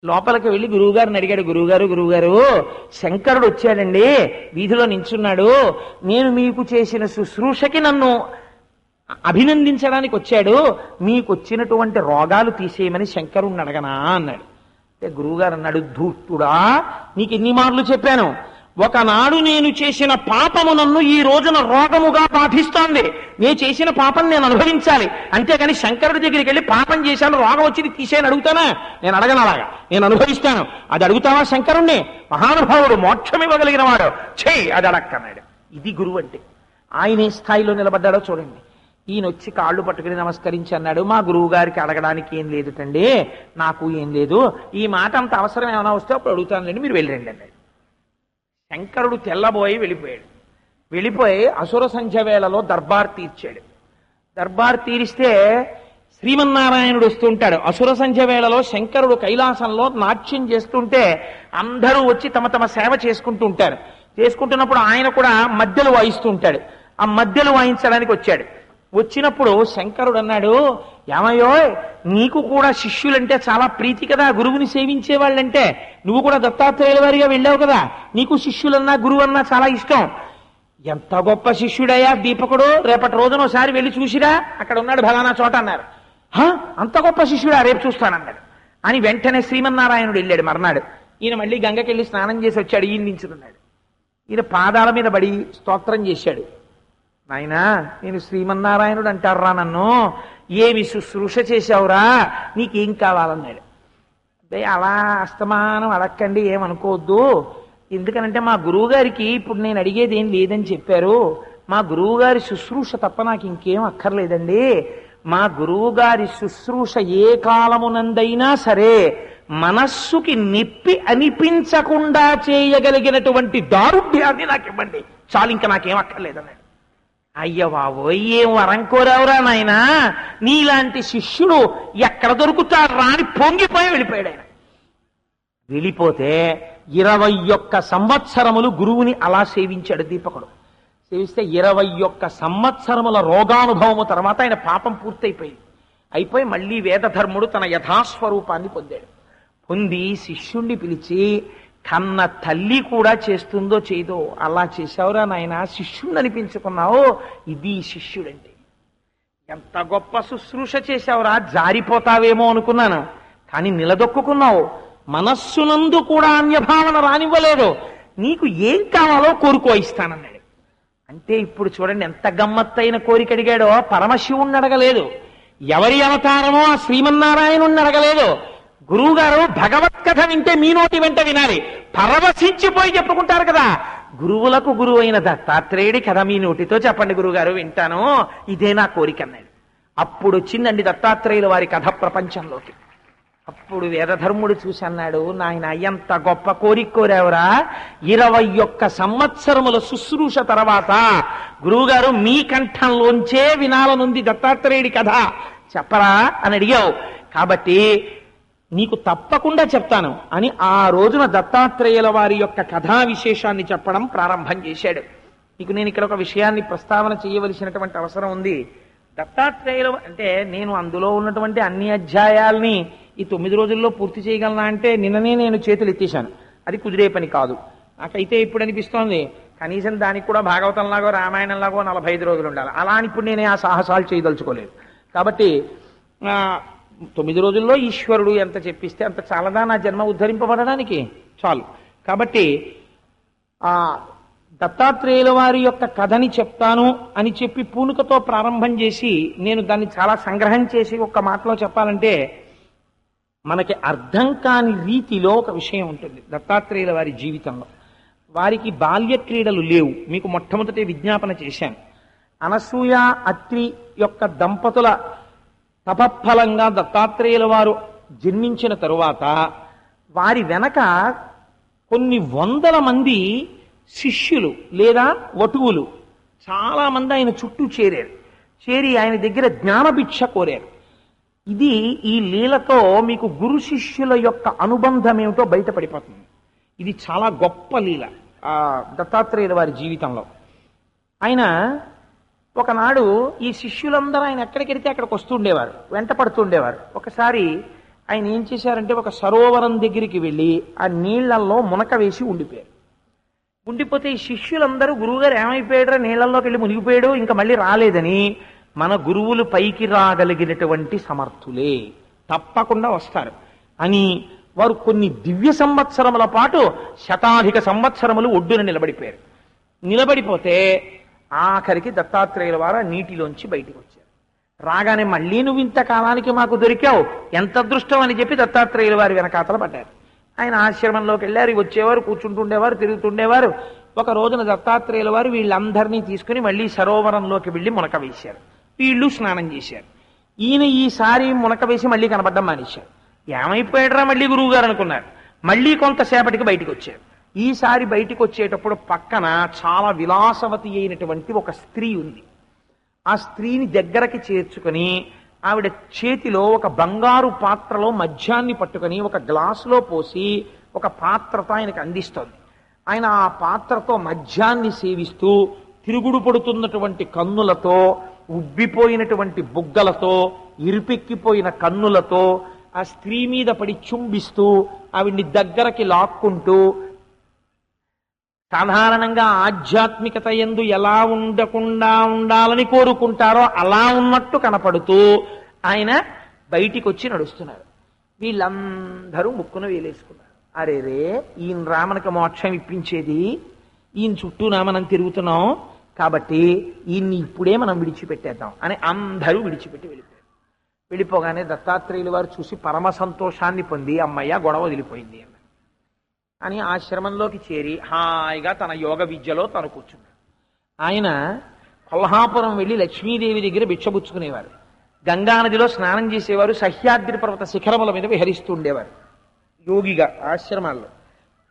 లోపలికి వెళ్ళి గురువుగారిని అడిగాడు. గురువుగారు శంకరుడు వచ్చాడండి, వీధిలో నించున్నాడు, నేను మీకు చేసిన శుశ్రూషకి నన్ను అభినందించడానికి వచ్చాడు, మీకు వచ్చినటువంటి రోగాలు తీసేయమని శంకరుణ్ణి అడగనా అన్నాడు. అంటే గురువుగారు అన్నాడు, ధూర్తుడా, నీకు ఎన్ని మార్లు చెప్పాను, ఒకనాడు నేను చేసిన పాపము నన్ను ఈ రోజున రోగముగా బాధిస్తోంది, నేను చేసిన పాపం నేను అనుభవించాలి, అంతేగాని శంకరుడి దగ్గరికి వెళ్ళి పాపం చేశాను రోగం వచ్చింది తీసేయని అడుగుతానా? నేను అడగను, అలాగా నేను అనుభవిస్తాను. అది అడుగుతావా శంకరుణ్ణి? మహానుభావుడు, మోక్షం ఇవ్వగలిగిన వాడు, చెయ్యి అది అడక్కన్నాడు. ఇది గురువు అంటే. ఆయన ఏ స్థాయిలో నిలబడ్డాడో చూడండి. ఈయన వచ్చి కాళ్ళు పట్టుకుని నమస్కరించి అన్నాడు, మా గురువు గారికి అడగడానికి ఏం లేదుటండి, నాకు ఏం లేదు, ఈ మాట అంత అవసరం ఏమైనా వస్తే అప్పుడు అడుగుతానులేండి, మీరు వెళ్ళండి అన్నాడు. శంకరుడు తెల్లబోయి వెళ్ళిపోయి అసుర సంధ్య వేళలో దర్బార్ తీర్చాడు. దర్బార్ తీరిస్తే శ్రీమన్నారాయణుడు వస్తుంటాడు. అసుర సంధ్య వేళలో శంకరుడు కైలాసంలో నాట్యం చేస్తుంటే అందరూ వచ్చి తమ తమ సేవ చేసుకుంటూ ఉంటారు. చేసుకుంటున్నప్పుడు ఆయన కూడా మధ్యలో వాయిస్తూ ఉంటాడు. ఆ మధ్యలో వాయించడానికి వచ్చాడు. వచ్చినప్పుడు శంకరుడు అన్నాడు, ఏమయ్యో, నీకు కూడా శిష్యులంటే చాలా ప్రీతి కదా, గురువుని సేవించే వాళ్ళంటే, నువ్వు కూడా దత్తాత్రేయుల వారిగా వెళ్ళావు కదా, నీకు శిష్యులన్నా గురువు అన్నా చాలా ఇష్టం. ఎంత గొప్ప శిష్యుడయ్యా దీపకుడు, రేపటి రోజున ఒకసారి వెళ్ళి చూసిరా, అక్కడ ఉన్నాడు ఫలానా చోట అన్నారు. అంత గొప్ప శిష్యుడా, రేపు చూస్తానన్నాడు. అని వెంటనే శ్రీమన్నారాయణుడు వెళ్ళాడు. మర్నాడు ఈయన మళ్ళీ గంగకెళ్ళి స్నానం చేసి వచ్చాడు. ఈయన నించున్నాడు. ఈయన పాదాల మీద పడి స్తోత్రం చేశాడు. నాయనా, నేను శ్రీమన్నారాయణుడు అంటారా నన్ను, ఏమి శుశ్రూష చేశావురా, నీకేం కావాలన్నాడు. అదే అలా అస్తమానం అడక్కండి, ఏమనుకోవద్దు, ఎందుకనంటే మా గురువు గారికి ఇప్పుడు నేను అడిగేది ఏం లేదని చెప్పారు, మా గురువు గారి శుశ్రూష తప్ప నాకు ఇంకేం అక్కర్లేదండి, మా గురువు గారి శుశ్రూష ఏ కాలమునందైనా సరే మనస్సుకి నొప్పి అనిపించకుండా చేయగలిగినటువంటి దారుఢ్యాన్ని నాకు ఇవ్వండి చాలు, ఇంకా నాకేం అక్కర్లేదన్నాడు. అయ్య బాబోయ్, ఏం వరం కోరావురా నాయనా, నీలాంటి శిష్యుడు ఎక్కడ దొరుకుతాడు రా అని పొంగిపోయి వెళ్ళిపోయాడు ఆయన. వెళ్ళిపోతే 21 సంవత్సరములు గురువుని అలా సేవించాడు దీపకుడు. సేవిస్తే 21 సంవత్సరముల రోగానుభవము తర్వాత ఆయన పాపం పూర్తయిపోయింది. అయిపోయి మళ్ళీ వేదధర్ముడు తన యథాస్వరూపాన్ని పొందాడు. పొంది శిష్యుణ్ణి పిలిచి, కన్న తల్లి కూడా చేస్తుందో చేయదో అలా చేశావురా నాయన, శిష్యుణ్ణి అనిపించుకున్నావు, ఇది శిష్యుడంటే. ఎంత గొప్ప శుశ్రూష చేశావురా, జారిపోతావేమో అనుకున్నాను, కానీ నిలదొక్కున్నావు, మనస్సునందు కూడా అన్యభావన రానివ్వలేదు, నీకు ఏం కావాలో కోరుకో ఇస్తానన్నాడు. అంటే ఇప్పుడు చూడండి ఎంత గమ్మత్తైన కోరిక అడిగాడో. పరమశివుణ్ణి అడగలేదు, ఎవరి అవతారమో ఆ శ్రీమన్నారాయణుణ్ణి అడగలేదు. గురువుగారు భగవత్ కథ వింటే మీ నోటి వెంట వినాలి, పరవశించిపోయి చెప్పుకుంటారు కదా. గురువులకు గురువు అయిన దత్తాత్రేయుడి కథ మీ నోటితో చెప్పండి గురువుగారు, వింటాను, ఇదే నా కోరిక అన్నాడు. అప్పుడు వచ్చిందండి దత్తాత్రేయుల వారి కథ ప్రపంచంలోకి. అప్పుడు వేదధర్ముడు చూసి అన్నాడు, నాయన ఎంత గొప్ప కోరిక కోరావురా, 21 సంవత్సరముల శుశ్రూష తర్వాత గురువుగారు మీ కంఠంలోంచే వినాలనుంది దత్తాత్రేయుడి కథ, చెప్పరా అని అడిగావు, కాబట్టి నీకు తప్పకుండా చెప్తాను అని ఆ రోజున దత్తాత్రేయుల వారి యొక్క కథా విశేషాన్ని చెప్పడం ప్రారంభం చేశాడు. నీకు నేను ఇక్కడ ఒక విషయాన్ని ప్రస్తావన చేయవలసినటువంటి అవసరం ఉంది. దత్తాత్రేయుల అంటే నేను అందులో ఉన్నటువంటి అన్ని అధ్యాయాల్ని ఈ 9 రోజుల్లో పూర్తి చేయగలనా అంటే నిన్ననే నేను చేతులు ఎత్తేశాను, అది కుదిరే పని కాదు. నాకైతే ఇప్పుడు అనిపిస్తోంది కనీసం దానికి కూడా భాగవతంలాగో రామాయణంలాగో 45 రోజులు ఉండాలి. అలా అని ఇప్పుడు నేనే ఆ సాహసాలు చేయదలుచుకోలేదు. కాబట్టి 9 రోజుల్లో ఈశ్వరుడు ఎంత చెప్పిస్తే అంత చాలదా నా జన్మ ఉద్ధరింపబడడానికి? చాలు. కాబట్టి ఆ దత్తాత్రేయుల వారి యొక్క కథని చెప్తాను అని చెప్పి పూనుకతో ప్రారంభం చేసి నేను దాన్ని చాలా సంగ్రహం చేసి ఒక్క మాటలో చెప్పాలంటే, మనకి అర్థం కాని రీతిలో ఒక విషయం ఉంటుంది దత్తాత్రేయుల వారి జీవితంలో. వారికి బాల్య క్రీడలు లేవు. మీకు మొట్టమొదటి విజ్ఞాపన చేశాను. అనసూయ అత్రి యొక్క దంపతుల తపఫలంగా దత్తాత్రేయుల వారు జన్మించిన తరువాత వారి వెనక కొన్ని 100 మంది శిష్యులు లేదా వటువులు చాలా మంది ఆయన చుట్టూ చేరారు. చేరి ఆయన దగ్గర జ్ఞానభిక్ష కోరారు. ఇది ఈ లీలతో మీకు గురు శిష్యుల యొక్క అనుబంధం ఏమిటో బయటపడిపోతుంది. ఇది చాలా గొప్ప లీల దత్తాత్రేయుల వారి జీవితంలో. ఆయన ఒకనాడు ఈ శిష్యులందరూ ఆయన ఎక్కడికి వెడితే అక్కడికి వస్తుండేవారు, వెంట పడుతుండేవారు. ఒకసారి ఆయన ఏం చేశారంటే ఒక సరోవరం దగ్గరికి వెళ్ళి ఆ నీళ్లలో మునక వేసి ఉండిపోయారు. ఉండిపోతే ఈ శిష్యులందరూ గురువుగారు ఏమైపోయాడో, నీళ్లలోకి వెళ్ళి మునిగిపోయాడు, ఇంకా మళ్ళీ రాలేదని, మన గురువులు పైకి రాగలిగినటువంటి సమర్థులే, తప్పకుండా వస్తారు అని వారు కొన్ని దివ్య సంవత్సరముల పాటు శతాధిక సంవత్సరములు ఒడ్డున నిలబడిపోయారు. నిలబడిపోతే ఆఖరికి దత్తాత్రేయుల వారు నీటిలోంచి బయటికి వచ్చారు. రాగానే మళ్ళీ నువ్వు ఇంతకాలానికి మాకు దొరికావు, ఎంత అదృష్టం అని చెప్పి దత్తాత్రేయుల వారి వెనకాతల పడ్డారు. ఆయన ఆశ్రమంలోకి వెళ్ళారు, వచ్చేవారు, కూర్చుంటుండేవారు, తిరుగుతుండేవారు. ఒక రోజున దత్తాత్రేయుల వారు వీళ్ళందరినీ తీసుకుని మళ్ళీ సరోవరంలోకి వెళ్ళి మునక వేశారు. వీళ్ళు స్నానం చేశారు. ఈయన ఈసారి మునక వేసి మళ్ళీ కనపడ్డం మానేశారు. ఏమైపోయాడరా మళ్ళీ గురువు గారు అనుకున్నారు. మళ్ళీ కొంతసేపటికి బయటికి వచ్చారు. ఈసారి బయటికి వచ్చేటప్పుడు పక్కన చాలా విలాసవతి అయినటువంటి ఒక స్త్రీ ఉంది. ఆ స్త్రీని దగ్గరకి చేర్చుకొని ఆవిడ చేతిలో ఒక బంగారు పాత్రలో మద్యాన్ని పట్టుకొని ఒక గ్లాసులో పోసి ఒక పాత్రతో ఆయనకు అందిస్తోంది. ఆయన ఆ పాత్రతో మద్యాన్ని సేవిస్తూ తిరుగుడు పడుతున్నటువంటి కన్నులతో, ఉబ్బిపోయినటువంటి బుగ్గలతో, ఇరుపెక్కిపోయిన కన్నులతో ఆ స్త్రీ మీద పడి చుంబిస్తూ ఆవిడ్ని దగ్గరకి లాక్కుంటూ, సాధారణంగా ఆధ్యాత్మికత యందు ఎలా ఉండకుండా ఉండాలని కోరుకుంటారో అలా ఉన్నట్టు కనపడుతూ ఆయన బయటికి వచ్చి నడుస్తున్నారు. వీళ్ళందరూ ముక్కున వేలేసుకున్నారు. అరే రే, ఈయన రామనకు మోక్షం ఇప్పించేది, ఈయన చుట్టూనా మనం తిరుగుతున్నాం, కాబట్టి ఈయన్ని ఇప్పుడే మనం విడిచిపెట్టేద్దాం అని అందరూ విడిచిపెట్టి వెళ్ళిపోయారు. వెళ్ళిపోగానే దత్తాత్రేయుల వారు చూసి పరమ సంతోషాన్ని పొంది, అమ్మయ్య గొడవ వదిలిపోయింది అని ఆశ్రమంలోకి చేరి హాయిగా తన యోగ విద్యలో తను కూర్చున్నాడు. ఆయన కొల్హాపురం వెళ్ళి లక్ష్మీదేవి దగ్గర భిక్షబుచ్చుకునేవారు, గంగానదిలో స్నానం చేసేవారు, సహ్యాద్రి పర్వత శిఖరముల మీద విహరిస్తూ ఉండేవారు యోగిగా ఆశ్రమాల్లో.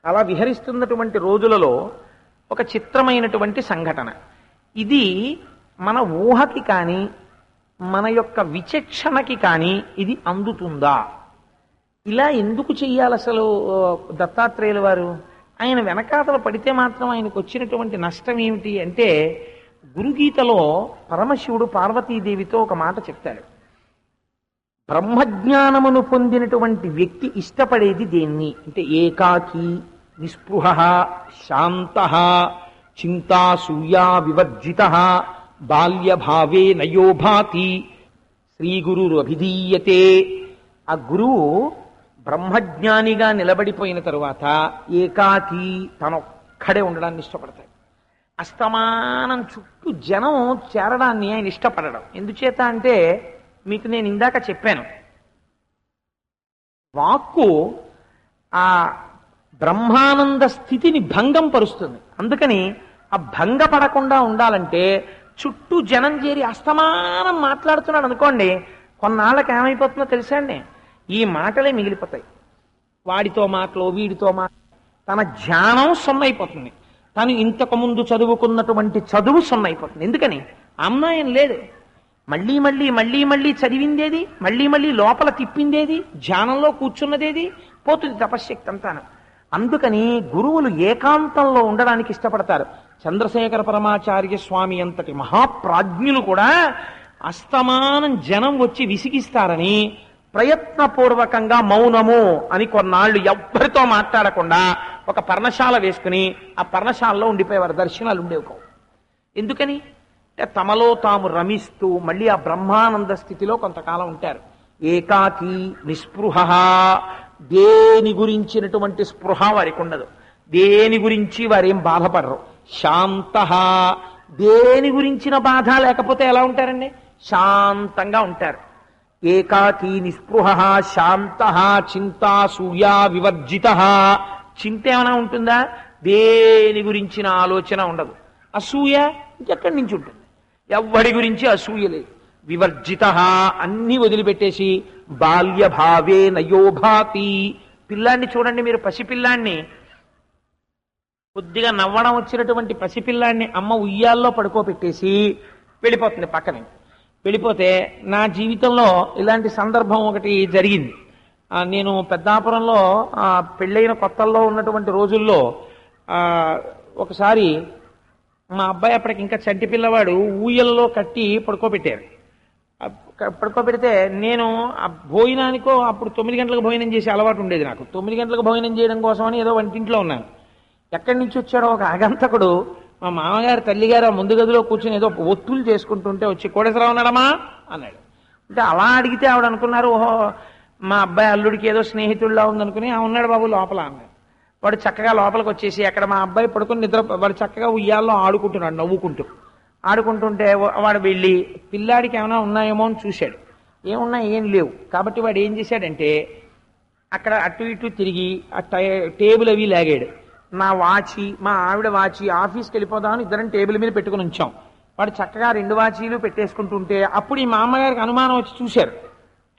అలా విహరిస్తున్నటువంటి రోజులలో ఒక చిత్రమైనటువంటి సంఘటన ఇది. మన ఊహకి కానీ మన యొక్క విచక్షణకి కానీ ఇది అందుతుందా? ఇలా ఎందుకు చెయ్యాలి అసలు దత్తాత్రేయుల వారు? ఆయన వెనకాతల పడితే మాత్రం ఆయనకు వచ్చినటువంటి నష్టం ఏమిటి అంటే, గురుగీతలో పరమశివుడు పార్వతీదేవితో ఒక మాట చెప్తాడు. బ్రహ్మజ్ఞానమును పొందినటువంటి వ్యక్తి ఇష్టపడేది దేన్ని అంటే, ఏకాకి, నిస్పృహ, శాంత, చింతాసూయా వివర్జిత, బాల్యభావే నయోభాతి, శ్రీగురు అభిధీయతే. ఆ గురువు బ్రహ్మజ్ఞానిగా నిలబడిపోయిన తరువాత ఏకాకి తనొక్కడే ఉండడాన్ని ఇష్టపడతాడు. అస్తమానం చుట్టూ జనం చేరడాన్ని ఆయన ఇష్టపడడం. ఎందుచేత అంటే, మీకు నేను ఇందాక చెప్పాను, వాక్కు ఆ బ్రహ్మానంద స్థితిని భంగం పరుస్తుంది. అందుకని ఆ భంగపడకుండా ఉండాలంటే చుట్టూ జనం చేరి అస్తమానం మాట్లాడుతున్నాడు అనుకోండి, కొన్నాళ్ళకి ఏమైపోతుందో తెలుసా అండి, ఈ మాటలే మిగిలిపోతాయి. వాడితో మాటలు, వీడితో మాటలు, తన ధ్యానం సొన్నైపోతుంది. తను ఇంతకు ముందు చదువుకున్నటువంటి చదువు సొన్నైపోతుంది. ఎందుకని? అమ్మాయం లేదు. మళ్ళీ మళ్ళీ మళ్ళీ మళ్ళీ చదివిందేది, మళ్ళీ మళ్ళీ లోపల తిప్పిందేది, ధ్యానంలో కూర్చున్నదేది, పోతుంది తపశ్శక్తి అంతాను. అందుకని గురువులు ఏకాంతంలో ఉండడానికి ఇష్టపడతారు. చంద్రశేఖర పరమాచార్య స్వామి అంతటి మహాప్రాజ్ఞులు కూడా అస్తమానం జనం వచ్చి విసిగిస్తారని ప్రయత్నపూర్వకంగా మౌనము అని కొన్నాళ్ళు ఎవ్వరితో మాట్లాడకుండా ఒక పర్ణశాల వేసుకుని ఆ పర్ణశాలలో ఉండిపోయేవారు. దర్శనాలు ఉండేవి కావు. ఎందుకని అంటే, తమలో తాము రమిస్తూ మళ్ళీ ఆ బ్రహ్మానంద స్థితిలో కొంతకాలం ఉంటారు. ఏకాకి, నిస్పృహ, దేని గురించినటువంటి స్పృహ వారికి ఉండదు, దేని గురించి వారేం బాధపడరు. శాంత, దేని గురించిన బాధ లేకపోతే ఎలా ఉంటారండి? శాంతంగా ఉంటారు. ఏకాకి, నిస్పృహ, శాంత, చింతాసూయా వివర్జిత. చింత ఏమైనా ఉంటుందా? దేని గురించిన ఆలోచన ఉండదు. అసూయ ఇంకెక్కడి నుంచి ఉంటుంది? ఎవ్వడి గురించి అసూయ లేదు. వివర్జిత, అన్ని వదిలిపెట్టేసి బాల్యభావే నయోభాతి. పిల్లాన్ని చూడండి మీరు, పసిపిల్లాన్ని, కొద్దిగా నవ్వడం వచ్చినటువంటి పసిపిల్లాన్ని అమ్మ ఉయ్యాల్లో పడుకోబెట్టేసి వెళ్ళిపోతుంది పక్కనే. వెళ్ళిపోతే నా జీవితంలో ఇలాంటి సందర్భం ఒకటి జరిగింది. నేను పెద్దాపురంలో పెళ్ళైన కొత్తల్లో ఉన్నటువంటి రోజుల్లో ఒకసారి మా అబ్బాయి అప్పటికి ఇంకా చంటి పిల్లవాడు ఊయల్లో కట్టి పడుకోబెట్టారు. పడుకోబెడితే నేను ఆ భోజనానికో అప్పుడు 9 గంటలకు భోజనం చేసే అలవాటు ఉండేది నాకు. 9 గంటలకు భోజనం చేయడం కోసమని ఏదో వంటింట్లో ఉన్నాను. ఎక్కడి నుంచి వచ్చాడో ఒక ఆగంతకుడు మా మామగారు తల్లిగారు ఆ ముందు గదిలో కూర్చొని ఏదో ఒత్తులు చేసుకుంటుంటే వచ్చి కోటేశ్వరరావు ఉన్నాడమ్మా అన్నాడు. అంటే అలా అడిగితే ఆవిడ అనుకున్నారు, ఓహో మా అబ్బాయి అల్లుడికి ఏదో స్నేహితుడిలా ఉందనుకుని ఉన్నాడు బాబు లోపల అన్నాడు. వాడు చక్కగా లోపలికి వచ్చేసి అక్కడ మా అబ్బాయి పడుకుని వాడు చక్కగా ఉయ్యాల్లో ఆడుకుంటున్నాడు నవ్వుకుంటూ. ఆడుకుంటుంటే వాడు వెళ్ళి పిల్లాడికి ఏమైనా ఉన్నాయేమో అని చూశాడు. ఏమున్నా ఏం లేవు. కాబట్టి వాడు ఏం చేశాడంటే అక్కడ అటు ఇటు తిరిగి ఆ టేబుల్ అవి లాగాడు. నా వాచి మా ఆవిడ వాచి ఆఫీస్కి వెళ్ళిపోదామని ఇద్దరం టేబుల్ మీద పెట్టుకుని ఉంచాం. వాడు చక్కగా 2 వాచీలు పెట్టేసుకుంటుంటే అప్పుడు ఈ మా అమ్మగారికి అనుమానం వచ్చి చూశారు.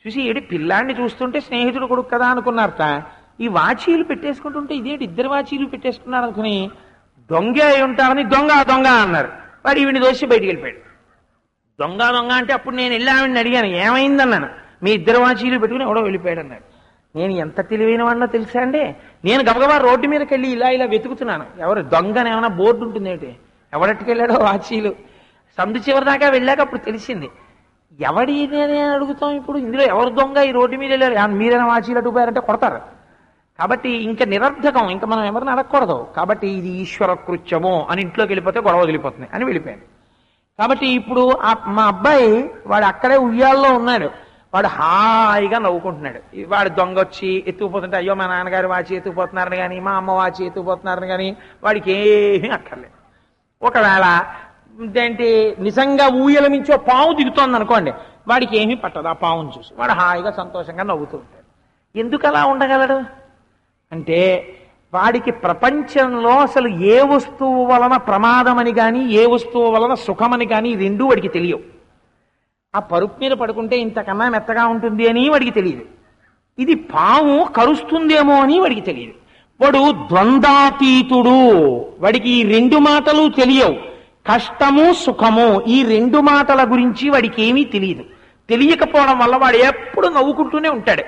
చూసి ఏడు పిల్లాడిని చూస్తుంటే స్నేహితుడు కొడుకు కదా అనుకున్నారట. ఈ వాచీలు పెట్టేసుకుంటుంటే ఇదేంటి 2 వాచీలు పెట్టేసుకున్నారు అనుకుని దొంగ అయి ఉంటారని దొంగ దొంగ అన్నారు. వాడు ఈవిని దోసి బయటికి వెళ్ళిపోయాడు. దొంగ దొంగ అంటే అప్పుడు నేను వెళ్ళి ఆవిడని అడిగాను, ఏమైందన్నాను. మీ 2 వాచీలు పెట్టుకుని ఎవడో వెళ్ళిపోయాడు అన్నాడు. నేను ఎంత తెలివైన వాడినో తెలుసా అండి. నేను గబగబా రోడ్డు మీదకి వెళ్ళి ఇలా వెతుకుతున్నాను. ఎవరు దొంగని ఏమైనా బోర్డు ఉంటుంది ఏంటి, ఎవరెట్టుకెళ్ళాడో వాచీలు. సందు చివరి దాకా వెళ్ళాక అప్పుడు తెలిసింది. ఎవడిని అడుగుతాం ఇప్పుడు, ఇందులో ఎవరు దొంగ ఈ రోడ్డు మీద వెళ్ళారు, మీరైనా వాచీలు అడుగుపోయారంటే కొడతారు. కాబట్టి ఇంకా నిరర్ధకం, ఇంకా మనం ఎవరిని అడగకూడదు. కాబట్టి ఇది ఈశ్వర కృత్యము అని ఇంట్లోకి వెళ్ళిపోతే గొడవ వదిలిపోతుంది అని వెళ్ళిపోయాను. కాబట్టి ఇప్పుడు మా అబ్బాయి వాడు అక్కడే ఉయ్యాల్లో ఉన్నాడు. వాడు హాయిగా నవ్వుకుంటున్నాడు. వాడు దొంగ వచ్చి ఎత్తుకుపోతుంటే అయ్యో మా నాన్నగారు వాచి ఎత్తుకుపోతున్నారని కానీ మా అమ్మ వాచి ఎత్తుకుపోతున్నారని కానీ వాడికి ఏమీ అక్కర్లేదు. ఒకవేళ ఏంటి నిజంగా ఊయల మించో పాము దిగుతోంది అనుకోండి, వాడికి ఏమీ పట్టదు. ఆ పావును చూసి వాడు హాయిగా సంతోషంగా నవ్వుతూ ఉంటాడు. ఎందుకు అలా ఉండగలడు అంటే వాడికి ప్రపంచంలో అసలు ఏ వస్తువు వలన ప్రమాదమని కానీ ఏ వస్తువు వలన సుఖమని కానీ రెండూ వాడికి తెలియవు. ఆ పరుపు మీద పడుకుంటే ఇంతకన్నా మెత్తగా ఉంటుంది అని వాడికి తెలియదు. ఇది పాము కరుస్తుందేమో అని వాడికి తెలియదు. వాడు ద్వంద్వాతీతుడు. వాడికి ఈ 2 మాటలు తెలియవు. కష్టము సుఖము ఈ 2 మాటల గురించి వాడికి ఏమీ తెలియదు. తెలియకపోవడం వల్ల వాడు ఎప్పుడు నవ్వుకుంటూనే ఉంటాడు.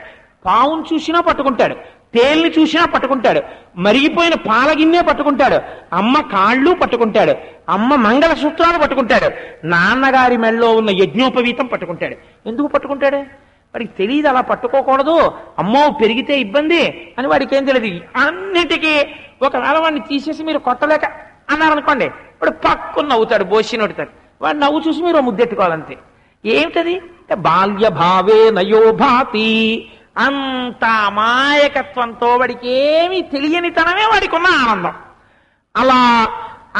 పావును చూసినా పట్టుకుంటాడు, తేలిని చూసినా పట్టుకుంటాడు, మరిగిపోయిన పాలగిన్నే పట్టుకుంటాడు, అమ్మ కాళ్ళు పట్టుకుంటాడు, అమ్మ మంగళసూత్రాలు పట్టుకుంటాడు, నాన్నగారి మెళ్ళలో ఉన్న యజ్ఞోపవీతం పట్టుకుంటాడు. ఎందుకు పట్టుకుంటాడు? వాడికి తెలియదు అలా పట్టుకోకూడదు, అమ్మో పెరిగితే ఇబ్బంది అని వాడికి ఏం తెలియదు. అన్నిటికీ ఒకవేళ వాడిని తీసేసి మీరు కొట్టలేక అన్నారనుకోండి, వాడు పక్కుని నవ్వుతాడు, బోసినొడతాడు. వాడు నవ్వు చూసి మీరు ముద్దెట్టుకోవాలంతే. ఏమిటది? బాల్య భావే నయో భాతి. అంత అమాయకత్వంతో వాడికి ఏమీ తెలియనితనమే వాడికి ఉన్న ఆనందం. అలా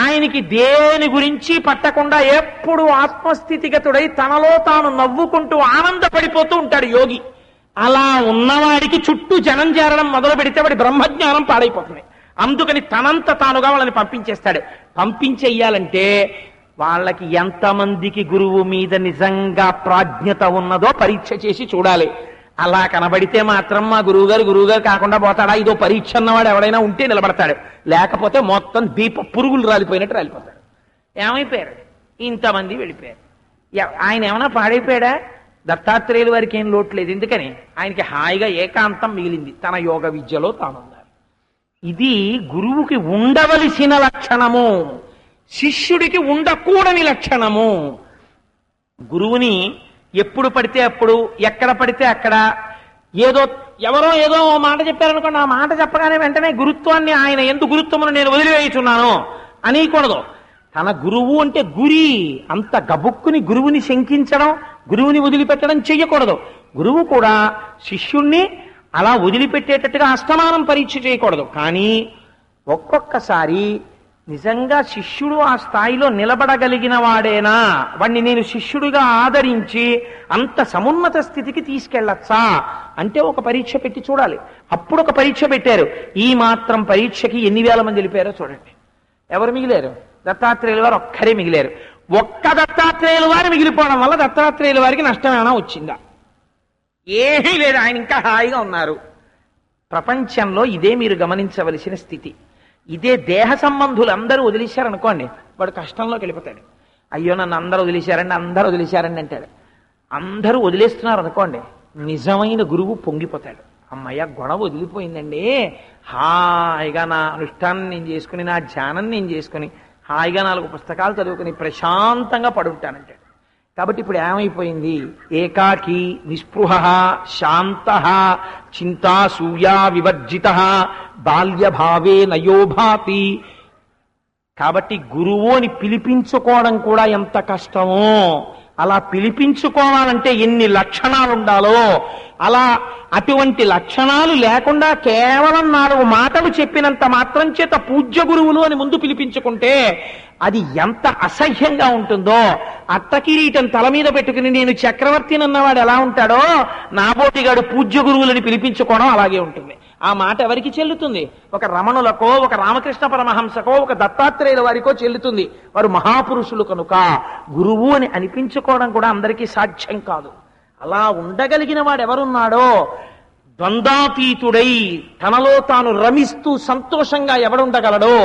ఆయనకి దేని గురించి పట్టకుండా ఎప్పుడు ఆత్మస్థితిగతుడై తనలో తాను నవ్వుకుంటూ ఆనందపడిపోతూ ఉంటాడు యోగి. అలా ఉన్నవాడికి చుట్టూ జనం చేరడం మొదలు పెడితే వాడి బ్రహ్మజ్ఞానం పాడైపోతుంది. అందుకని తనంత తానుగా వాళ్ళని పంపించేస్తాడు. పంపించేయాలంటే వాళ్ళకి ఎంతమందికి గురువు మీద నిజంగా ప్రాజ్ఞత ఉన్నదో పరీక్ష చేసి చూడాలి. అలా కనబడితే మాత్రం మా గురువుగారు కాకుండా పోతాడా, ఇదో పరీక్ష అన్నవాడు ఎవడైనా ఉంటే నిలబడతాడు. లేకపోతే మొత్తం పురుగులు రాలిపోయినట్టు రాలిపోతాడు. ఏమైపోయారు? ఇంతమంది వెళ్ళిపోయారు. ఆయన ఏమైనా పాడైపోయాడా? దత్తాత్రేయుల వారికి ఏం లోట్లేదు. ఎందుకని? ఆయనకి హాయిగా ఏకాంతం మిగిలింది. తన యోగ విద్యలో తానున్నారు. ఇది గురువుకి ఉండవలసిన లక్షణము, శిష్యుడికి ఉండకూడని లక్షణము. గురువుని ఎప్పుడు పడితే అప్పుడు ఎక్కడ పడితే అక్కడ ఎవరో ఏదో మాట చెప్పారనుకోండి, ఆ మాట చెప్పగానే వెంటనే గురుత్వాన్ని ఆయన ఎందు గురుత్వమును నేను వదిలివేయుచున్నాను అనీకూడదు. తన గురువు అంటే గురి, అంత గబుక్కుని గురువుని శంకించడం, గురువుని వదిలిపెట్టడం చెయ్యకూడదు. గురువు కూడా శిష్యుణ్ణి అలా వదిలిపెట్టేటట్టుగా అస్తమానం పరీక్ష చేయకూడదు. కానీ ఒక్కొక్కసారి నిజంగా శిష్యుడు ఆ స్థాయిలో నిలబడగలిగిన వాడేనా, వాణ్ణి నేను శిష్యుడిగా ఆదరించి అంత సమున్నత స్థితికి తీసుకెళ్లొచ్చా అంటే ఒక పరీక్ష పెట్టి చూడాలి. అప్పుడు ఒక పరీక్ష పెట్టారు. ఈ మాత్రం పరీక్షకి ఎన్ని వేల మంది వెళ్ళిపోయారో చూడండి. ఎవరు మిగిలారు? దత్తాత్రేయుల వారు ఒక్కరే మిగిలారు. ఒక్క దత్తాత్రేయుల వారు మిగిలిపోవడం వల్ల దత్తాత్రేయుల వారికి నష్టం ఏమైనా వచ్చిందా? ఏమీ లేదు. ఆయన ఇంకా హాయిగా ఉన్నారు. ప్రపంచంలో ఇదే మీరు గమనించవలసిన స్థితి. ఇదే దేహ సంబంధులు అందరూ వదిలేశారనుకోండి, వాడు కష్టంలోకి వెళ్ళిపోతాడు. అయ్యో నన్ను అందరూ వదిలేశారండి అంటాడు. అందరూ వదిలేస్తున్నారు అనుకోండి, నిజమైన గురువు పొంగిపోతాడు. అమ్మయ్య గొడవ వదిలిపోయిందండి, హాయిగా నా అనుష్ఠానం నేను చేసుకుని, నా ధ్యానం నేను చేసుకుని, హాయిగా 4 పుస్తకాలు చదువుకుని ప్రశాంతంగా పడుకుంటానంటాడు. కాబట్టి ఇప్పుడు ఏమైపోయింది? ఏకాకి, నిస్పృహ, శాంత, చింతా సూర్యా వివర్జిత, బాల్యభావే నయోభాతి. కాబట్టి గురువు అని పిలిపించుకోవడం కూడా ఎంత కష్టమో, అలా పిలిపించుకోవాలంటే ఎన్ని లక్షణాలు ఉండాలో, అలా అటువంటి లక్షణాలు లేకుండా కేవలం 4 మాటలు చెప్పినంత మాత్రం చేత పూజ్య గురువులు అని ముందు పిలిపించుకుంటే అది ఎంత అసహ్యంగా ఉంటుందో. అట్టకిరీటం తల మీద పెట్టుకుని నేను చక్రవర్తిని అన్నవాడు ఎలా ఉంటాడో, నాబోటిగాడు పూజ్య గురువులని పిలిపించుకోవడం అలాగే ఉంటుంది. ఆ మాట ఎవరికి చెల్లుతుంది? ఒక రమణులకో, ఒక రామకృష్ణ పరమహంసకో, ఒక దత్తాత్రేయుల వారికో చెల్లుతుంది. వారు మహాపురుషులు కనుక గురువు అని అనిపించుకోవడం కూడా అందరికీ సాధ్యం కాదు. అలా ఉండగలిగిన వాడు ఎవరున్నాడో, ద్వంద్వాతీతుడై తనలో తాను రమిస్తూ సంతోషంగా ఎవడుండగలడో,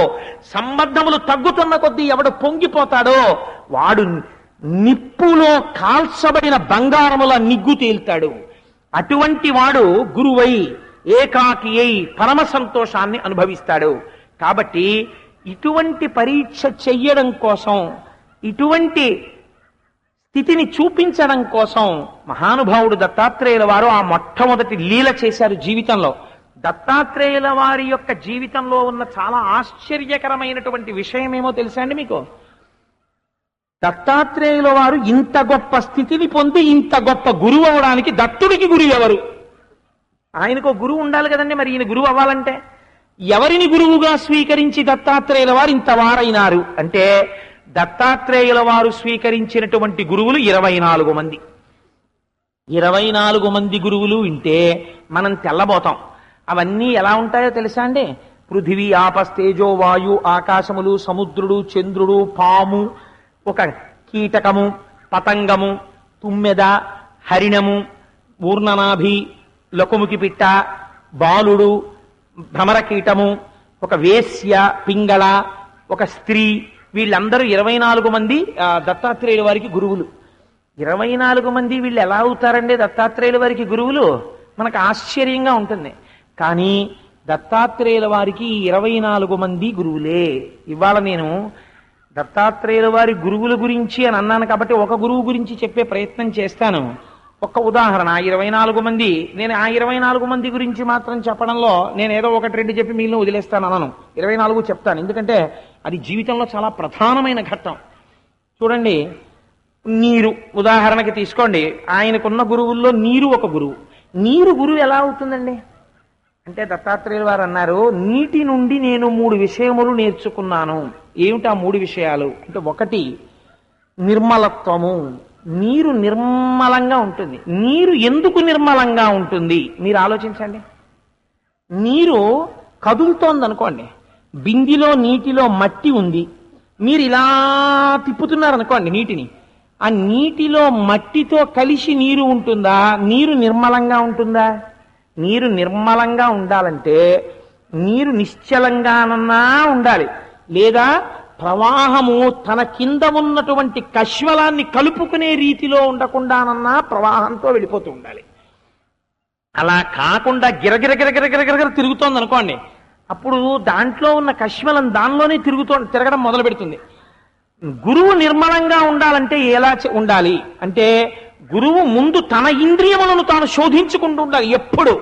సంబంధములు తగ్గుతున్న కొద్దీ ఎవడు పొంగిపోతాడో వాడు నిప్పులో కాల్చబడిన బంగారముల నిగ్గు తేల్తాడు. అటువంటి వాడు గురువై ఏకాకి అయి పరమ సంతోషాన్ని అనుభవిస్తాడు. కాబట్టి ఇటువంటి పరీక్ష చెయ్యడం కోసం, ఇటువంటి స్థితిని చూపించడం కోసం మహానుభావుడు దత్తాత్రేయుల వారు ఆ మొట్టమొదటి లీల చేశారు జీవితంలో. దత్తాత్రేయుల వారి యొక్క జీవితంలో ఉన్న చాలా ఆశ్చర్యకరమైనటువంటి విషయం ఏమో తెలుసా అండి మీకు? దత్తాత్రేయుల వారు ఇంత గొప్ప స్థితిని పొంది ఇంత గొప్ప గురువు అవడానికి దత్తుడికి గురువు ఎవరు? ఆయనకు గురువు ఉండాలి కదండి. మరి ఈయన గురువు అవ్వాలంటే ఎవరిని గురువుగా స్వీకరించి దత్తాత్రేయుల వారు ఇంత వారైనారు అంటే, దత్తాత్రేయుల వారు స్వీకరించినటువంటి గురువులు 24 మంది. 24 మంది గురువులు వింటే మనం తెల్లబోతాం. అవన్నీ ఎలా ఉంటాయో తెలుసా అండి? పృథివీ, ఆపస్తేజో, వాయు, ఆకాశములు, సముద్రుడు, చంద్రుడు, పాము, ఒక కీటకము, పతంగము, తుమ్మెద, హరిణము, ఊర్ణనాభి, లకుముకి పిట్ట, బాలుడు, భ్రమరకీటము, ఒక వేశ్య, పింగళ, ఒక స్త్రీ, వీళ్ళందరూ 24 మంది దత్తాత్రేయుల వారికి గురువులు. 24 మంది వీళ్ళు ఎలా అవుతారండి దత్తాత్రేయుల వారికి గురువులు? మనకు ఆశ్చర్యంగా ఉంటుంది. కానీ దత్తాత్రేయుల వారికి 24 మంది గురువులే. ఇవాళ నేను దత్తాత్రేయుల వారి గురువుల గురించి అని అన్నాను కాబట్టి ఒక గురువు గురించి చెప్పే ప్రయత్నం చేస్తాను. ఒక్క ఉదాహరణ, 24 మంది, నేను ఆ 24 మంది గురించి మాత్రం చెప్పడంలో నేను ఏదో 1-2 చెప్పి మిగిలిన వదిలేస్తాను అనను. 24 చెప్తాను, ఎందుకంటే అది జీవితంలో చాలా ప్రధానమైన ఘట్టం. చూడండి, నీరు ఉదాహరణకి తీసుకోండి. ఆయనకున్న గురువుల్లో నీరు ఒక గురువు. నీరు గురువు ఎలా అవుతుందండి అంటే, దత్తాత్రేయుల వారు అన్నారు, నీటి నుండి నేను 3 విషయములు నేర్చుకున్నాను. ఏమిటి ఆ 3 విషయాలు అంటే, ఒకటి నిర్మలత్వము. నీరు నిర్మలంగా ఉంటుంది. నీరు ఎందుకు నిర్మలంగా ఉంటుంది మీరు ఆలోచించండి. నీరు కదులుతోంది అనుకోండి, బిందిలో నీటిలో మట్టి ఉంది, మీరు ఇలా తిప్పుతున్నారనుకోండి నీటిని, ఆ నీటిలో మట్టితో కలిసి నీరు ఉంటుందా? నీరు నిర్మలంగా ఉంటుందా? నీరు నిర్మలంగా ఉండాలంటే నీరు నిశ్చలంగానన్నా ఉండాలి, లేదా ప్రవాహము తన కింద ఉన్నటువంటి కష్వలాన్ని కలుపుకునే రీతిలో ఉండకుండానన్నా ప్రవాహంతో వెళ్ళిపోతూ ఉండాలి. అలా కాకుండా గిరగిరగిరగిరగిరగిర తిరుగుతోంది అనుకోండి, అప్పుడు దాంట్లో ఉన్న కష్వలం దానిలోనే తిరగడం మొదలు పెడుతుంది. గురువు నిర్మలంగా ఉండాలంటే ఎలా ఉండాలి అంటే, గురువు ముందు తన ఇంద్రియములను తాను శోధించుకుంటూ ఉండాలి. ఎప్పుడు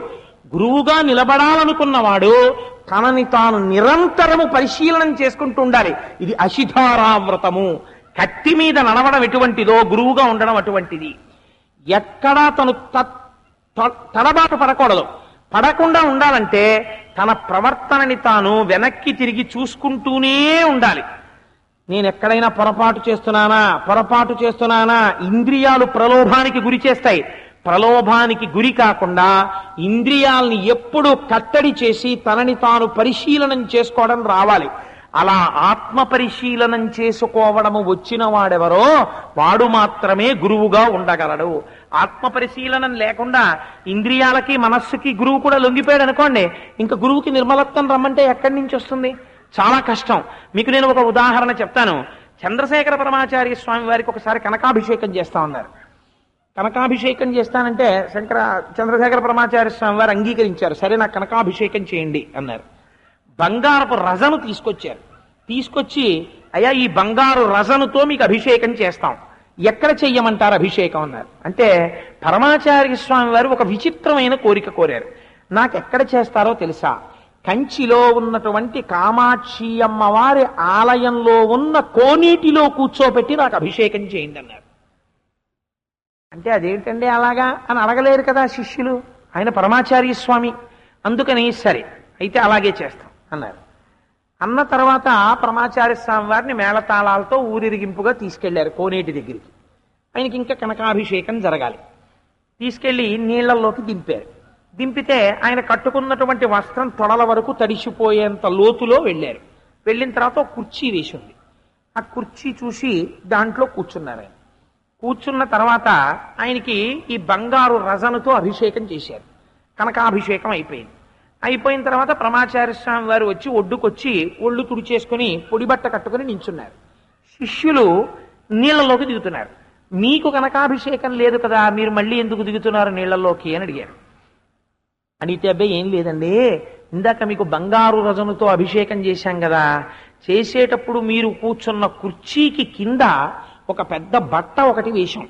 గురువుగా నిలబడాలనుకున్నవాడు తనని తాను నిరంతరము పరిశీలనం చేసుకుంటూ ఉండాలి. ఇది అశిధారావ్రతము. కత్తి మీద నడవడం ఎటువంటిదో గురువుగా ఉండడం అటువంటిది. ఎక్కడా తను తడబాటు పడకూడదు. పడకుండా ఉండాలంటే తన ప్రవర్తనని తాను వెనక్కి తిరిగి చూసుకుంటూనే ఉండాలి. నేను ఎక్కడైనా పొరపాటు చేస్తున్నానా? ఇంద్రియాలు ప్రలోభానికి గురి చేస్తాయి. ప్రలోభానికి గురి కాకుండా ఇంద్రియాల్ని ఎప్పుడూ కట్టడి చేసి తనని తాను పరిశీలనం చేసుకోవడం రావాలి. అలా ఆత్మ పరిశీలనం చేసుకోవడము వచ్చిన వాడెవరో వాడు మాత్రమే గురువుగా ఉండగలడు. ఆత్మ పరిశీలనం లేకుండా ఇంద్రియాలకి మనస్సుకి గురువు కూడా లొంగిపోయాడు అనుకోండి, ఇంకా గురువుకి నిర్మలత్వం రమ్మంటే ఎక్కడి నుంచి వస్తుంది? చాలా కష్టం. మీకు నేను ఒక ఉదాహరణ చెప్తాను. చంద్రశేఖర పరమాచార్య స్వామి వారికి ఒకసారి కనకాభిషేకం చేస్తా ఉన్నారు. కనకాభిషేకం చేస్తానంటే చంద్రశేఖర పరమాచార్య స్వామి వారు అంగీకరించారు. సరే, నాకు కనకాభిషేకం చేయండి అన్నారు. బంగారపు రజను తీసుకొచ్చారు. తీసుకొచ్చి, అయ్యా ఈ బంగారు రజనుతో మీకు అభిషేకం చేస్తాం, ఎక్కడ చెయ్యమంటారు అభిషేకం అన్నారు. అంటే పరమాచార్య స్వామి వారు ఒక విచిత్రమైన కోరిక కోరారు. నాకు ఎక్కడ చేస్తారో తెలుసా, కంచిలో ఉన్నటువంటి కామాక్షి అమ్మవారి ఆలయంలో ఉన్న కోనీటిలో కూర్చోబెట్టి నాకు అభిషేకం చేయండి అన్నారు. అంటే అదేంటండి అలాగా అని అడగలేరు కదా శిష్యులు, ఆయన పరమాచార్య స్వామి. అందుకని సరే అయితే అలాగే చేస్తాం అన్నారు. అన్న తర్వాత పరమాచార్య స్వామి వారిని మేళతాళాలతో ఊరిరిగింపుగా తీసుకెళ్లారు కోనేటి దగ్గరికి. ఆయనకి ఇంకా కనకాభిషేకం జరగాలి. తీసుకెళ్లి నీళ్లలోకి దింపారు. దింపితే ఆయన కట్టుకున్నటువంటి వస్త్రం తొడల వరకు తడిసిపోయేంత లోతులో వెళ్ళారు. వెళ్ళిన తర్వాత ఒక కుర్చీ వేసి ఉంది. ఆ కుర్చీ చూసి దాంట్లో కూర్చున్నారు. ఆయన కూర్చున్న తర్వాత ఆయనకి ఈ బంగారు రజనుతో అభిషేకం చేశారు. కనకాభిషేకం అయిపోయింది. అయిపోయిన తర్వాత పరమాచార్య స్వామి వారు వచ్చి ఒడ్డుకొచ్చి ఒళ్ళు తుడిచేసుకుని పొడిబట్ట కట్టుకుని నించున్నారు. శిష్యులు నీళ్లలోకి దిగుతున్నారు. మీకు కనకాభిషేకం లేదు కదా, మీరు మళ్ళీ ఎందుకు దిగుతున్నారు నీళ్లలోకి అని అడిగారు. అడిగితే అబ్బాయి ఏం లేదండి, ఇందాక మీకు బంగారు రజనుతో అభిషేకం చేశాం కదా, చేసేటప్పుడు మీరు కూర్చున్న కుర్చీకి కింద ఒక పెద్ద బట్ట ఒకటి వేశాం.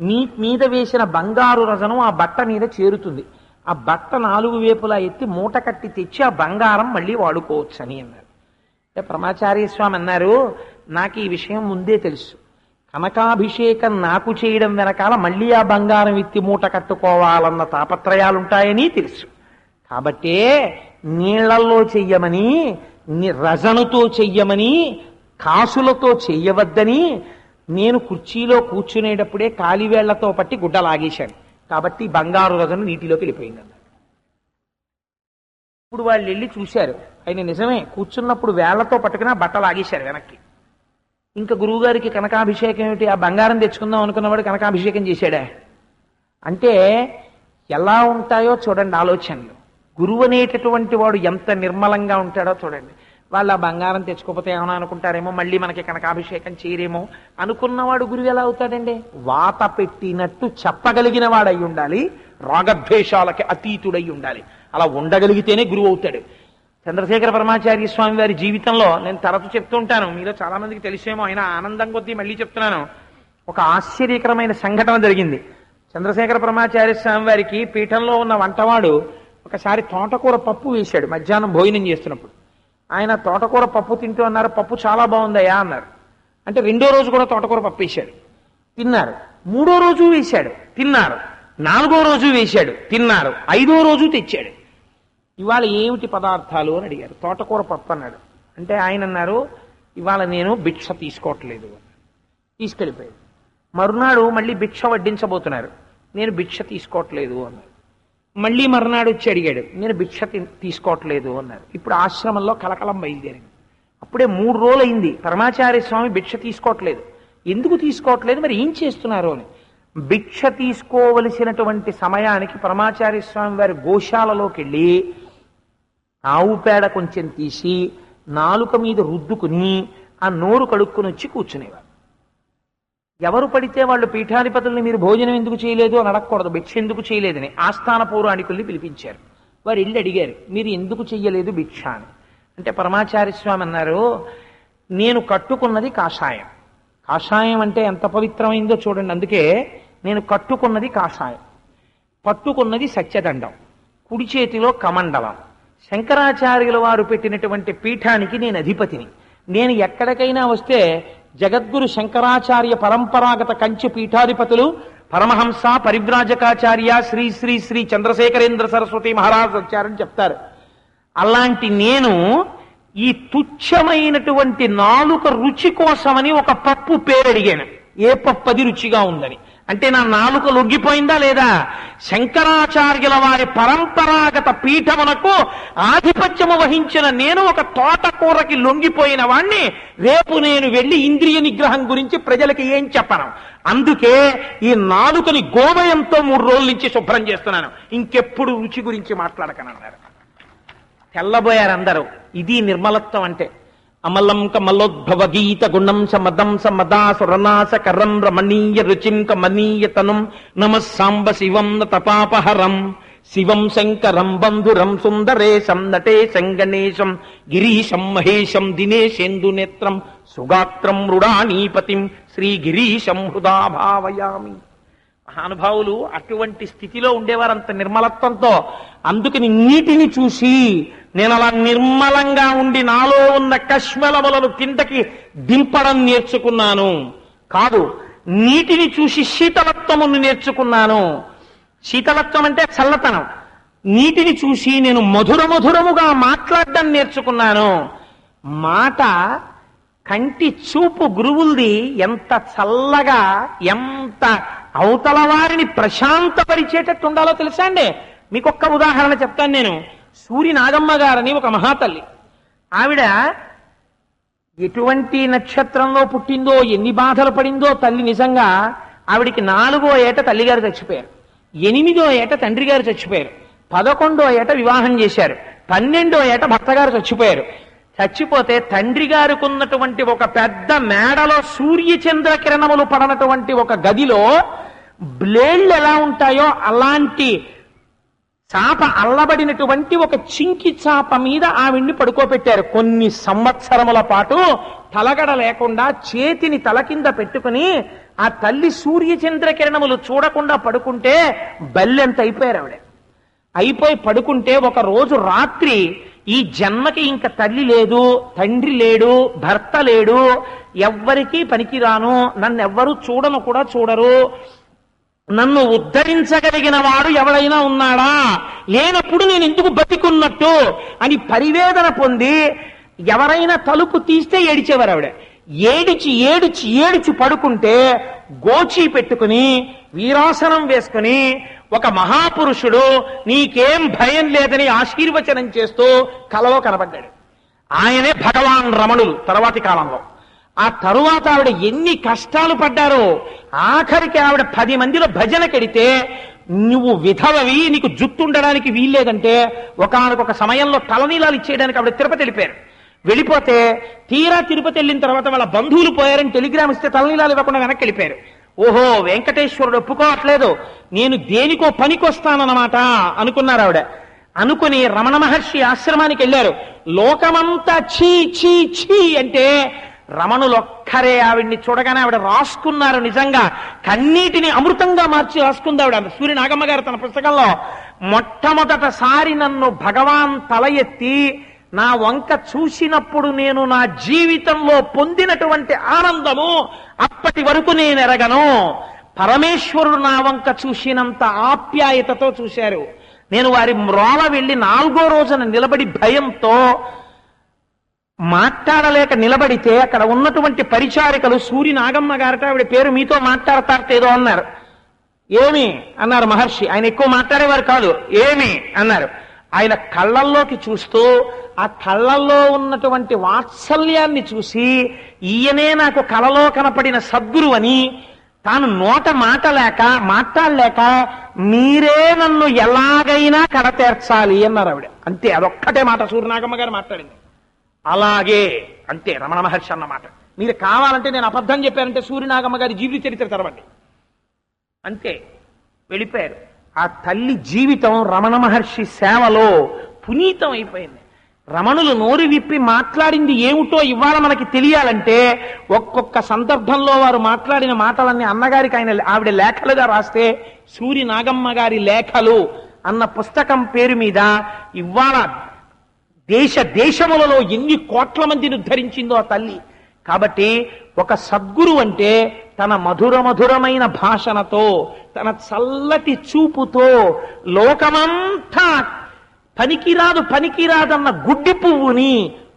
మీ మీద వేసిన బంగారు రజను ఆ బట్ట మీద చేరుతుంది. ఆ బట్ట 4 వైపులా ఎత్తి మూట కట్టి తెచ్చి ఆ బంగారం మళ్ళీ వాడుకోవచ్చని అన్నారు. అంటే పరమాచార్య స్వామి అన్నారు, నాకు ఈ విషయం ముందే తెలుసు. కనకాభిషేకం నాకు చేయడం వెనకాల మళ్ళీ ఆ బంగారం ఎత్తి మూట కట్టుకోవాలన్న తాపత్రయాలుంటాయని తెలుసు. కాబట్టే నీళ్లలో చెయ్యమని, రజనుతో చెయ్యమని, కాసులతో చెయ్యవద్దని నేను కుర్చీలో కూర్చునేటప్పుడే కాలివేళ్లతో పట్టి గుడ్డ లాగేశాను. కాబట్టి బంగారు రజను నీటిలోకి వెళ్ళిపోయింది అన్నారు. ఇప్పుడు వాళ్ళు వెళ్ళి చూశారు, ఆయన నిజమే కూర్చున్నప్పుడు వేళ్లతో పట్టుకుని బట్ట లాగేశారు వెనక్కి. ఇంకా గురువుగారికి కనకాభిషేకం ఏమిటి, ఆ బంగారం తెచ్చుకుందాం అనుకున్నవాడు కనకాభిషేకం చేశాడా అంటే ఎలా ఉంటాయో చూడండి ఆలోచనలు. గురువు అనేటటువంటి వాడు ఎంత నిర్మలంగా ఉంటాడో చూడండి. వాళ్ళు ఆ బంగారం తెచ్చుకోకపోతే ఏమైనా అనుకుంటారేమో, మళ్ళీ మనకి కనకాభిషేకం చేయరేమో అనుకున్నవాడు గురువు ఎలా అవుతాడండి? వాత పెట్టినట్టు చెప్పగలిగిన వాడై ఉండాలి, రాగద్వేషాలకి అతీతుడై ఉండాలి. అలా ఉండగలిగితేనే గురువు అవుతాడు. చంద్రశేఖర పరమాచార్య స్వామి వారి జీవితంలో నేను తరచు చెప్తుంటాను, మీలో చాలా మందికి తెలిసేమో, అయినా ఆనందం కొద్దీ మళ్ళీ చెప్తున్నాను. ఒక ఆశ్చర్యకరమైన సంఘటన జరిగింది. చంద్రశేఖర పరమాచార్య స్వామి వారికి పీఠంలో ఉన్న వంటవాడు ఒకసారి తోటకూర పప్పు వేశాడు. మధ్యాహ్నం భోజనం చేస్తున్నప్పుడు ఆయన తోటకూర పప్పు తింటూ అన్నారు, పప్పు చాలా బాగుందయ్యా అన్నారు. అంటే 2వ రోజు కూడా తోటకూర పప్పు వేశాడు, తిన్నారు. 3వ రోజు వేశాడు, తిన్నారు. 4వ రోజు వేశాడు, తిన్నారు. 5వ రోజు తెచ్చాడు. ఇవాళ ఏమిటి పదార్థాలు అని అడిగారు. తోటకూర పప్పు అన్నాడు. అంటే ఆయన అన్నారు, ఇవాళ నేను భిక్ష తీసుకోవట్లేదు. తీసుకెళ్ళిపోయాడు. మరునాడు మళ్ళీ భిక్ష వడ్డించబోతున్నారు. నేను భిక్ష తీసుకోవట్లేదు అన్నారు. మళ్ళీ మర్నాడు వచ్చి అడిగాడు, నేను భిక్ష తీసుకోవట్లేదు అన్నారు. ఇప్పుడు ఆశ్రమంలో కలకలం బయలుదేరింది. అప్పుడే 3 రోజులు అయింది పరమాచార్య స్వామి భిక్ష తీసుకోవట్లేదు. ఎందుకు తీసుకోవట్లేదు, మరి ఏం చేస్తున్నారు అని. భిక్ష తీసుకోవలసినటువంటి సమయానికి పరమాచార్య స్వామి వారి గోశాలలోకి వెళ్ళి ఆవు పేడ కొంచెం తీసి నాలుక మీద రుద్దుకుని ఆ నోరు కడుక్కుని వచ్చి కూర్చునేవారు. ఎవరు పడితే వాళ్ళు పీఠాధిపతుల్ని మీరు భోజనం ఎందుకు చేయలేదు అని అడగకూడదు, భిక్ష ఎందుకు చేయలేదని ఆస్థాన పౌరాణికుల్ని పిలిపించారు. వారు వెళ్ళి అడిగారు, మీరు ఎందుకు చెయ్యలేదు భిక్ష అని. అంటే పరమాచార్య స్వామి అన్నారు, నేను కట్టుకున్నది కాషాయం. కాషాయం అంటే ఎంత పవిత్రమైందో చూడండి. అందుకే నేను కట్టుకున్నది కాషాయం, పట్టుకున్నది సత్యదండం, కుడి చేతిలో కమండలం. శంకరాచార్యుల వారు పెట్టినటువంటి పీఠానికి నేను అధిపతిని. నేను ఎక్కడికైనా వస్తే జగద్గురు శంకరాచార్య పరంపరాగత కంచి పీఠాధిపతులు పరమహంస పరివ్రాజకాచార్య శ్రీ శ్రీ శ్రీ చంద్రశేఖరేంద్ర సరస్వతి మహారాజ్ వచ్చారని చెప్తారు. అలాంటి నేను ఈ తుచ్చమైనటువంటి నాలుక రుచి కోసమని ఒక పప్పు పేరు అడిగాను. ఏ పప్పు అది రుచిగా ఉందని. అంటే నా నాలుక లొంగిపోయిందా లేదా? శంకరాచార్యుల వారి పరంపరాగత పీఠమునకు ఆధిపత్యము వహించిన నేను ఒక తోటకూరకి లొంగిపోయిన వాణ్ణి రేపు నేను వెళ్ళి ఇంద్రియ నిగ్రహం గురించి ప్రజలకి ఏం చెప్పను. అందుకే ఈ నాలుకని గోమయంతో 3 రోజుల నుంచి శుభ్రం చేస్తున్నాను, ఇంకెప్పుడు రుచి గురించి మాట్లాడకనన్నారు. తెల్లబోయారు అందరూ. ఇది నిర్మలత్వం అంటే. అమలం కమలోద్భవ గీత గుణం సమదం సమదాసురనాశ కరం రమణీయ రుచిం కమనీయ తనం నమ సాంబ శివం తపాపహరం శివం శంకరం బంధురం సుందరేశం నటేశం గణేశం గిరీశం మహేశం దినేశేందు నేత్రం సుగాత్రం మృడానీపతిం శ్రీగిరీశం హృదా భావయామి. మహానుభావులు అటువంటి స్థితిలో ఉండేవారు, అంత నిర్మలత్వంతో. అందుకని నీటిని చూసి నేను అలా నిర్మలంగా ఉండి నాలో ఉన్న కష్మలములను కిందకి దింపడం నేర్చుకున్నాను కాదు, నీటిని చూసి శీతలత్వమును నేర్చుకున్నాను. శీతలత్వం అంటే చల్లతనం. నీటిని చూసి నేను మధురముగా మాట్లాడడం నేర్చుకున్నాను. మాట కంటి చూపు గురువుల్ది ఎంత చల్లగా, ఎంత అవతల వారిని ప్రశాంతపరిచేటట్టు ఉండాలో తెలుసా అండి. మీకు ఒక్క ఉదాహరణ చెప్తాను నేను. సూరి నాగమ్మ గారని ఒక మహాతల్లి. ఆవిడ ఎటువంటి నక్షత్రంలో పుట్టిందో, ఎన్ని బాధలు పడిందో తల్లి. నిజంగా ఆవిడికి 4వ ఏట తల్లిగారు చచ్చిపోయారు, 8వ ఏట తండ్రి గారు చచ్చిపోయారు, 11వ ఏట వివాహం చేశారు, 12వ ఏట భర్తగారు చచ్చిపోయారు. చచ్చిపోతే తండ్రి గారికి ఉన్నటువంటి ఒక పెద్ద మేడలో సూర్యచంద్ర కిరణములు పడనటువంటి ఒక గదిలో బ్లేడ్లు ఎలా ఉంటాయో అలాంటి చాప అల్లబడినటువంటి ఒక చింకి చాప మీద ఆవిడ్ని పడుకోబెట్టారు. కొన్ని సంవత్సరముల పాటు తలగడ లేకుండా చేతిని తల కింద పెట్టుకుని ఆ తల్లి సూర్యచంద్ర కిరణములు చూడకుండా పడుకుంటే బల్లెంత అయిపోయారు ఆవిడ. అయిపోయి పడుకుంటే ఒక రోజు రాత్రి, ఈ జన్మకి ఇంక తల్లి లేదు, తండ్రి లేడు, భర్త లేడు, ఎవ్వరికీ పనికిరాను, నన్నెవ్వరూ చూడను కూడా చూడరు, నన్ను ఉద్ధరించగలిగిన వాడు ఎవడైనా ఉన్నాడా, లేనప్పుడు నేను ఎందుకు బతికున్నట్టు అని పరివేదన పొంది ఎవరైనా తలుపు తీస్తే ఏడిచేవారు ఆవిడ. ఏడిచి పడుకుంటే గోచి పెట్టుకుని వీరాసనం వేసుకుని ఒక మహాపురుషుడు నీకేం భయం లేదని ఆశీర్వచనం చేస్తూ కలలో కనబడ్డాడు. ఆయనే భగవాన్ రమణులు తర్వాతి కాలంలో. ఆ తరువాత ఆవిడ ఎన్ని కష్టాలు పడ్డారో. ఆఖరికి ఆవిడ 10 మందిలో భజన కెడితే, నువ్వు విధవవి, నీకు జుట్టుండడానికి వీల్లేదంటే ఒకానొక సమయంలో తలనీలాలు ఇచ్చేయడానికి ఆవిడ తిరుపతి వెళ్ళిపోయారు. వెళ్ళిపోతే తీరా తిరుపతి వెళ్ళిన తర్వాత వాళ్ళ బంధువులు పోయారని టెలిగ్రామ్ ఇస్తే తలనీలాలు ఇవ్వకుండా వెనక్కి వెళ్ళిపోయారు. ఓహో, వెంకటేశ్వరుడు ఒప్పుకోవట్లేదు, నేను దేనికో పనికొస్తానన్నమాట అనుకున్నారు ఆవిడ. అనుకుని రమణ మహర్షి ఆశ్రమానికి వెళ్ళారు. లోకమంతా ఛీ ఛీ ఛీ అంటే రమణులొక్కరే ఆవిడ్ని చూడగానే ఆవిడ రాసుకున్నారు. నిజంగా కన్నీటిని అమృతంగా మార్చి రాసుకుంది ఆవిడ. సూర్య నాగమ్మ గారు తన పుస్తకంలో మొట్టమొదటిసారి నన్ను భగవాన్ తల ఎత్తి నా వంక చూసినప్పుడు నేను నా జీవితంలో పొందినటువంటి ఆనందము అప్పటి వరకు నేను ఎరగను. పరమేశ్వరుడు నా వంక చూసినంత ఆప్యాయతతో చూశారు. నేను వారి మ్రోల వెళ్ళి 4వ రోజున నిలబడి భయంతో మాట్లాడలేక నిలబడితే అక్కడ ఉన్నటువంటి పరిచారికలు సూర్య నాగమ్మ గారట, ఆవిడ పేరు మీతో మాట్లాడతారటేదో అన్నారు. ఏమి అన్నారు మహర్షి. ఆయన ఎక్కువ మాట్లాడేవారు కాదు. ఏమి అన్నారు. ఆయన కళ్ళల్లోకి చూస్తూ ఆ కళ్ళల్లో ఉన్నటువంటి వాత్సల్యాన్ని చూసి, ఈయనే నాకు కలలో కనపడిన సద్గురు అని, తాను నోట మాట్లాడలేక మీరే నన్ను ఎలాగైనా కడతేర్చాలి అన్నారు ఆవిడ. అంతే, అదొక్కటే మాట సూర్యనాగమ్మ గారు మాట్లాడింది. అలాగే అంతే రమణ మహర్షి అన్నమాట. మీరు కావాలంటే నేను అబద్ధం చెప్పానంటే సూర్యనాగమ్మ గారి జీవిత చరిత్ర తెరవండి. అంతే, వెళ్ళిపోయారు. ఆ తల్లి జీవితం రమణ మహర్షి సేవలో పునీతం అయిపోయింది. రమణులు నోరు విప్పి మాట్లాడింది ఏమిటో ఇవాళ మనకి తెలియాలంటే ఒక్కొక్క సందర్భంలో వారు మాట్లాడిన మాటలన్నీ అన్నగారికి ఆవిడ లేఖలుగా రాస్తే, సూర్య నాగమ్మ గారి లేఖలు అన్న పుస్తకం పేరు మీద ఇవాళ దేశములలో ఎన్ని కోట్ల మందిని ఉద్ధరించిందో ఆ తల్లి. కాబట్టి ఒక సద్గురు అంటే తన మధురమైన భాషణతో, తన చల్లటి చూపుతో లోకమంతా పనికిరాదన్న గుడ్డి పువ్వుని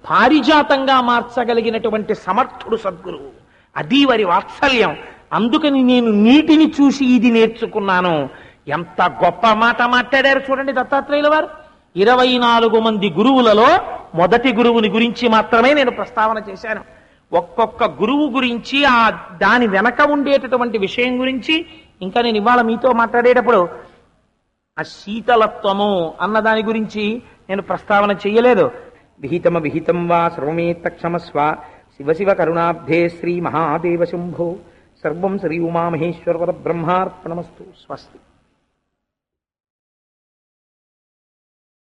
పారిజాతంగా మార్చగలిగినటువంటి సమర్థుడు సద్గురువు. అది వారి వాత్సల్యం. అందుకని నేను నీటిని చూసి ఇది నేర్చుకున్నాను. ఎంత గొప్ప మాట మాట్లాడారు చూడండి దత్తాత్రేయుల వారు. 24 మంది గురువులలో మొదటి గురువుని గురించి మాత్రమే నేను ప్రస్తావన చేశాను. ఒక్కొక్క గురువు గురించి, ఆ దాని వెనక ఉండేటటువంటి విషయం గురించి ఇంకా నేను ఇవాళ మీతో మాట్లాడేటప్పుడు ఆ శీతలత్వము అన్న దాని గురించి నేను ప్రస్తావన చెయ్యలేదు. విహితం వా సర్వమేత్త క్షమస్వ. శివ కరుణాబ్ధే శ్రీ మహాదేవ శంభో. సర్వం శ్రీ ఉమామహేశ్వర బ్రహ్మార్పణమస్తు. స్వస్తి.